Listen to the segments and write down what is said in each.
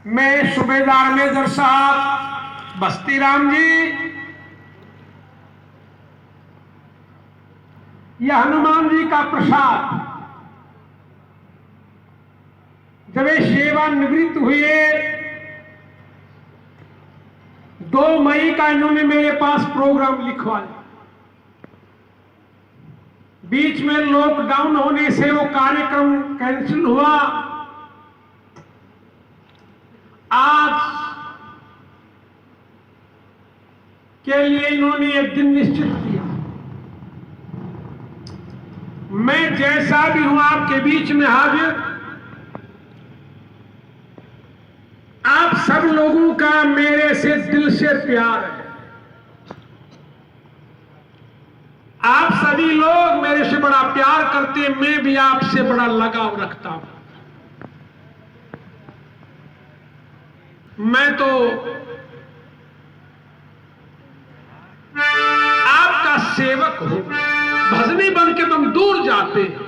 मैं सूबेदार मेजर साहब बस्ती राम जी, यह हनुमान जी का प्रसाद। जब ये सेवानिवृत्त हुए 2 मई का इन्होंने मेरे पास प्रोग्राम लिखवाया। बीच में लॉकडाउन होने से वो कार्यक्रम कैंसिल हुआ। आज के लिए इन्होंने एक दिन निश्चित किया। मैं जैसा भी हूं आपके बीच में हाजिर, आप सब लोगों का मेरे से दिल से प्यार है। आप सभी लोग मेरे से बड़ा प्यार करते हैं, मैं भी आपसे बड़ा लगाव रखता हूं। मैं तो आपका सेवक हूं। भजनी बन के तुम दूर जाते हैं।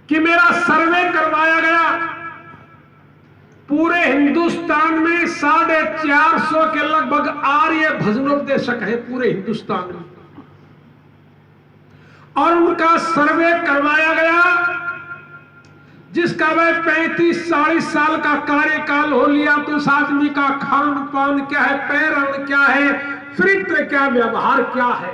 कि मेरा सर्वे करवाया गया, पूरे हिंदुस्तान में 450 के लगभग आर्य भजनोपदेशक है पूरे हिंदुस्तान में, और उनका सर्वे करवाया गया जिसका वह 35-40 साल का कार्यकाल हो लिया तो उस आदमी का खान पान क्या है, पैरण क्या है, चरित्र क्या, व्यवहार क्या है।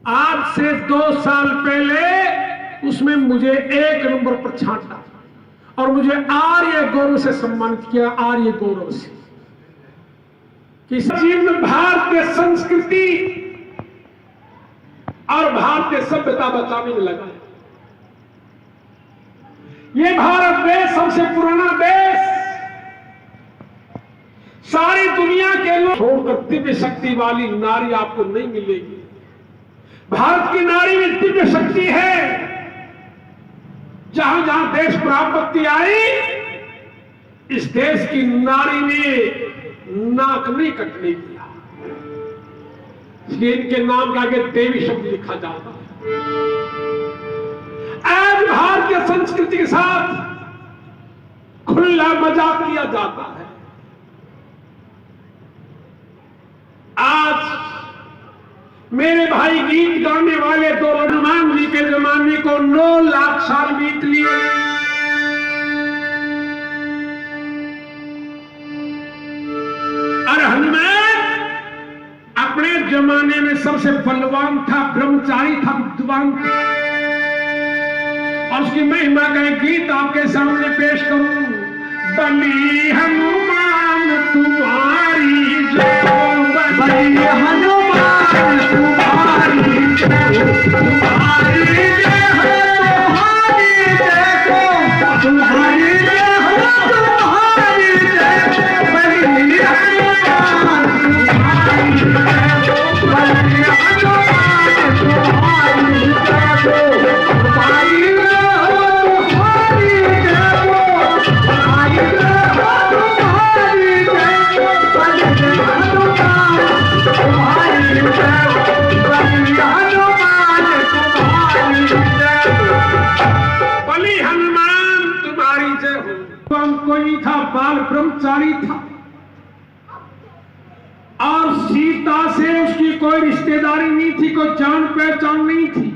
आज से 2 साल पहले उसमें मुझे 1 नंबर पर छांटा और मुझे आर्य गौरव से सम्मानित किया। आर्य गौरव से कि जीवन भारतीय संस्कृति और भारतीय सभ्यता बचाने में लगा। ये भारत देश सबसे पुराना देश, सारी दुनिया के लोग छोड़कर दिव्य शक्ति वाली नारी आपको नहीं मिलेगी। भारत की नारी में दिव्य शक्ति है। जहां जहां देश पर आपत्ति आई, इस देश की नारी ने नाक नहीं कटने दिया, इसलिए इनके नाम के आगे देवी शब्द लिखा जाता है। आज भारतीय संस्कृति के साथ खुला मजाक किया जाता है। आज मेरे भाई गीत गाने वाले तो हनुमान जी के जमाने को 9 लाख साल बीत लिए। और हनुमान अपने जमाने में सबसे बलवान था, ब्रह्मचारी था, विद्वान था। और उसकी महिमा का एक गीत आपके सामने पेश करूं। बली हनुमान तुम्हारी जय, बली हनुमान तुम्हारी जय, तुम्हारी जय हो, तुम्हारी जय हो, तुम्हारी जय हो, बली हनुमान तुम्हारी जय हो, बली हनुमान तुम्हारी जय हो, तुम्हारी कोई था, बाल ब्रह्मचारी था और सीता से उसकी कोई रिश्तेदारी नहीं थी, कोई जान पहचान नहीं थी,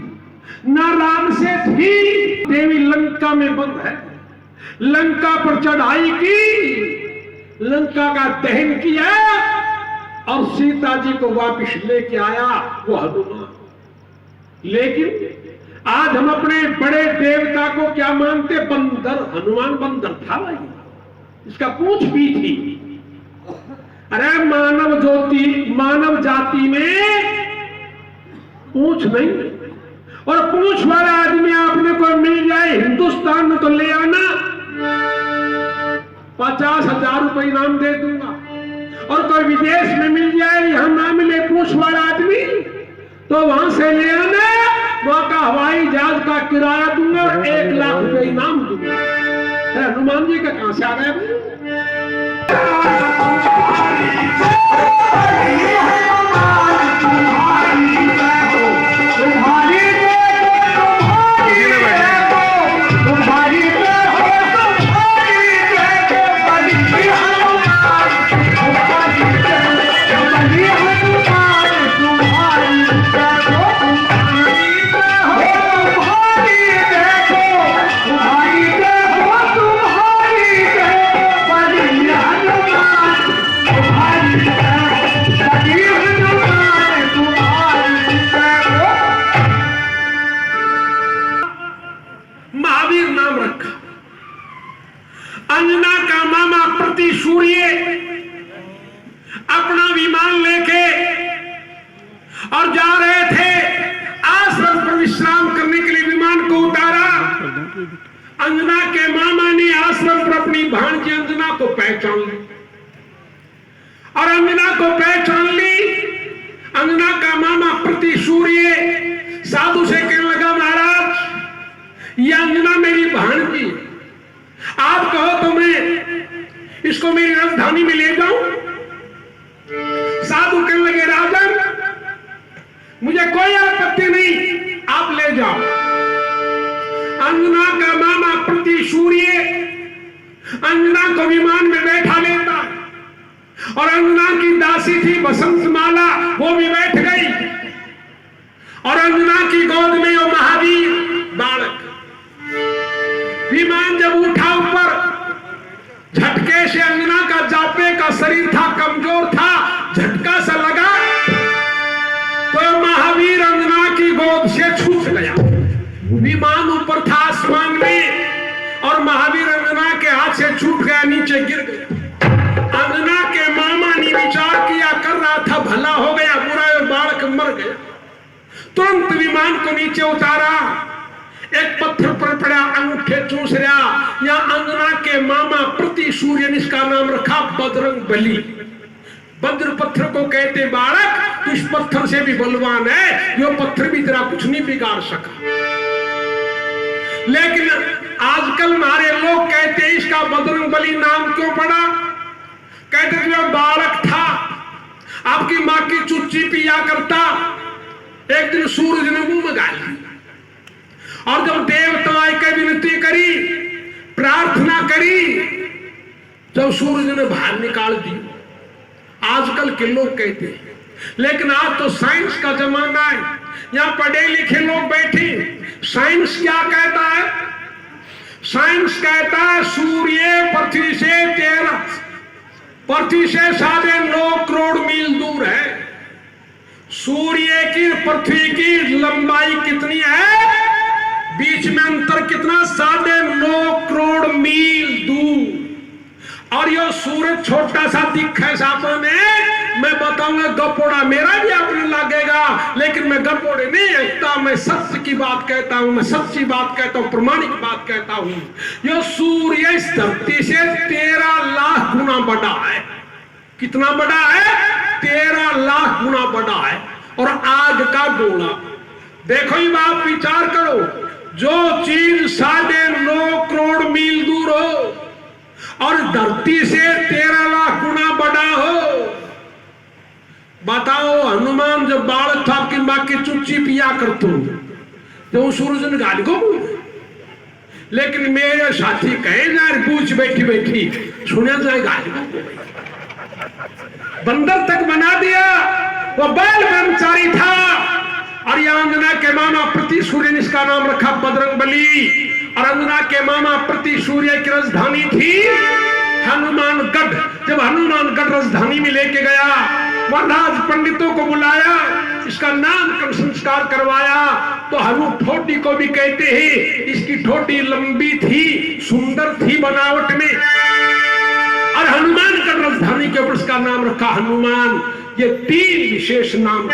न राम से थी। देवी लंका में बंद है, लंका पर चढ़ाई की, लंका का दहन किया और सीता जी को वापस लेके आया वो हनुमान। लेकिन आज हम अपने बड़े देवता को क्या मानते? बंदर। हनुमान बंदर था भाई, इसका पूंछ भी थी। अरे मानव जाति में पूंछ नहीं, और पूंछ वाला आदमी आपने कोई मिल जाए हिंदुस्तान में तो ले आना, 50,000 रुपये इनाम दे दूंगा। और कोई विदेश में मिल जाए, यहां ना मिले पूंछ वाला आदमी, तो वहां से ले आना, वहां का हवाई जहाज का किराया दूंगा और 1 लाख रुपए इनाम दूंगा। हनुमान जी का कहां से आ गया? तुम्हारी अपना विमान लेके और जा रहे थे आश्रम पर विश्राम करने के लिए विमान को उतारा। अंजना के मामा ने आश्रम पर अपनी भांजी अंजना को पहचान ली और अंजना को पहचान ली। अंजना का मामा प्रति सूर्य साधु से कहने लगा, महाराज ये अंजना मेरी भांजी, आप कहो तो मैं इसको मेरी राजधानी में ले जाऊं। साधु कहने लगे, राजन मुझे कोई आपत्ति नहीं, आप ले जाओ। अंजना का मामा प्रति सूर्य अंजना को विमान में बैठा लेता और अंजना की दासी थी बसंत माला, वो भी बैठ गई और अंजना की गोद में वो महावीर बालक। विमान जब उठा ऊपर, झटके से अंजना का जापे का शरीर था, कमजोर था, झटका सा लगा तो महावीर अंजना की गोद से छूट गया। विमान ऊपर था आसमान में और महावीर अंजना के हाथ से छूट गया, नीचे गिर गया। अंजना के मामा ने विचार किया, कर रहा था भला हो गया, बुरा और बालक मर गया। तुरंत विमान को नीचे उतारा, एक पत्थर पर पड़ा, अंगूठे चूस रहा। या अंजना के मामा प्रति सूर्य ने इसका नाम रखा बजरंग बली। वज्र पत्थर को कहते बालक, तो इस पत्थर से भी बलवान है, यो पत्थर भी तेरा कुछ नहीं बिगाड़ सका। लेकिन आजकल हमारे लोग कहते हैं इसका बजरंग बली नाम क्यों पड़ा? कहते जो बालक था आपकी मां की चुच्ची पिया करता, एक दिन सूरज ने मुंह में गाली और जब देवताएं की विनती करी, प्रार्थना करी, जब सूरज ने बाहर निकाल दी। आजकल के लोग कहते हैं, लेकिन आज तो साइंस का जमाना है, यहां पढ़े लिखे लोग बैठे। साइंस क्या कहता है? साइंस कहता है सूर्य पृथ्वी से 9.5 करोड़ मील दूर है। सूर्य की पृथ्वी की लंबाई कितनी है? बीच में अंतर कितना? 9.5 करोड़ मील दूर। और यो सूरज छोटा सा दिखे सामने, मैं बताऊंगा गपोड़ा मेरा भी आपने लगेगा, लेकिन मैं गपोड़े नहीं कहता, मैं सत्य की बात कहता हूं, मैं सच्ची बात कहता हूं, प्रमाणिक बात कहता हूं। यो सूर्य इस धरती से 13 लाख गुना बड़ा है। कितना बड़ा है? 13 लाख गुना बड़ा है। और आग का गोला देखो, ही आप विचार करो, जो चीज 9.5 करोड़ मील दूर हो और धरती से 13 लाख गुना बड़ा हो, बताओ। हनुमान जब बालक था आपकी मां की चुच्ची पिया करते तो सूरज ने गाली को, लेकिन मेरे साथी कहे ना पूछ बैठी बैठी सुने जाए गाली को, बंदर तक बना दिया। वो बाल ब्रह्मचारी था और यह अंजना के मामा प्रति सूर्य ने इसका नाम रखा बजरंग बली। और अंजना के मामा प्रति सूर्य की राजधानी थी हनुमानगढ़। जब हनुमानगढ़ राजधानी में लेके गया, महाराज पंडितों को बुलाया, इसका नामकरण संस्कार करवाया। तो हनु ठोडी को भी कहते हैं, इसकी ठोडी लंबी थी, सुंदर थी बनावट में, और हनुमानगढ़ राजधानी के ऊपर इसका नाम रखा हनुमान। ये 3 विशेष नाम।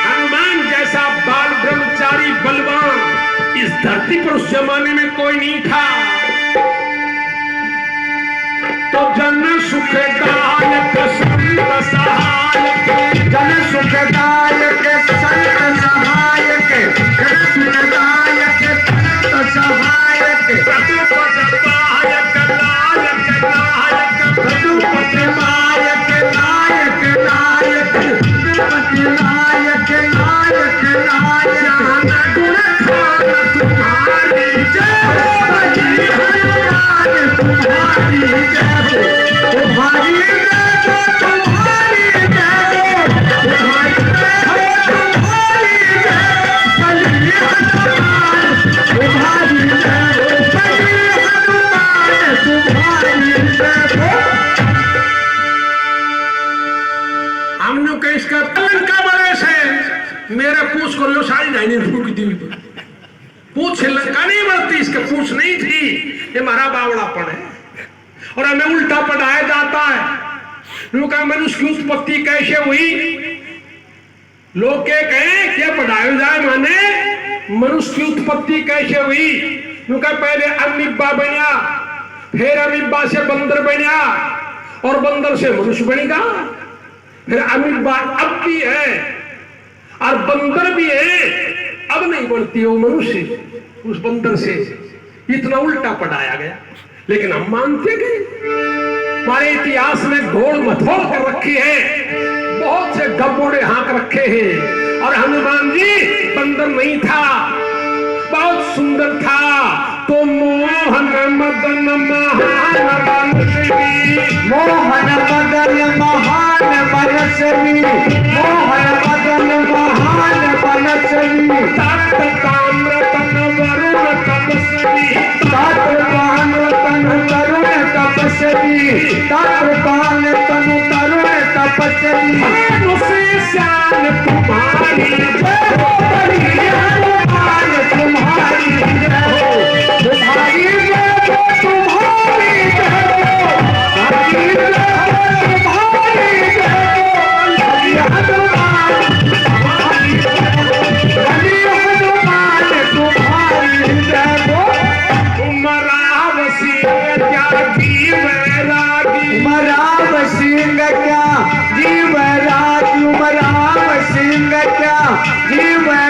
हनुमान जैसा बाल ब्रह्मचारी बलवान इस धरती पर उस जमाने में कोई नहीं था। तो जन सुखदायक संत सहायक, जन सुखदायक संत सहायक, जन सुखदायक संत सहायक, रघुपति नायक नायक नायक, रघुपति नायक नायक नायक, रघुपति नायक नायक नायक, जान गुण खान तुम्हारी जय, हनुमान तुम्हारी जय, तुम्हारी इसका लंका बड़े से मेरे पूछ को लो सारी नहीं फूक दी, पूछ लंका नहीं बढ़ती, इसके पूछ नहीं थी। ये हमारा बावड़ापन है और हमें उल्टा पढ़ाया जाता है। उनका मनुष्य की उत्पत्ति कैसे हुई? लोग क्या कहें क्या पढ़ाया जाए माने मनुष्य की उत्पत्ति कैसे हुई? उनका पहले अमीबा बनिया, फिर अमीबा से बंदर बनिया और बंदर से मनुष्य बनेगा, फिर अमीबा अब भी है और बंदर भी है, अब नहीं बनती वो मनुष्य उस बंदर से। इतना उल्टा पढ़ाया गया, लेकिन हम मानते गए। हमारे इतिहास में घोड़ मथोड़ कर रखी है, बहुत से गब्बोड़े हाँक रखे हैं, और हनुमान जी बंदर नहीं था, बहुत सुंदर था। तो मोहन मदन महान बनसवी, मोहन मदन महान बनसवी, मोहन मदन महान बनसवी, तात ताम्र तन वरुण तपस्वी, तात पान तन तरुण तपस्वी, तात पान तन तरुण तपस्वी, उसे शान तुम्हारी जय हो बड़ी हनुमान तुम्हारी जय हो, तुम्हारी जय हो, तुम्हारी जय हो, तुम्हारी जय हो, तुम्हारी जय हो, बड़ी हनुमान तुम्हारी जय हो, बड़ी हनुमान तुम्हारी जय हो। उमराव सिंह क्या जीवरागी, उमराव सिंह क्या जीवराज, उमराव सिंह क्या जीवराज।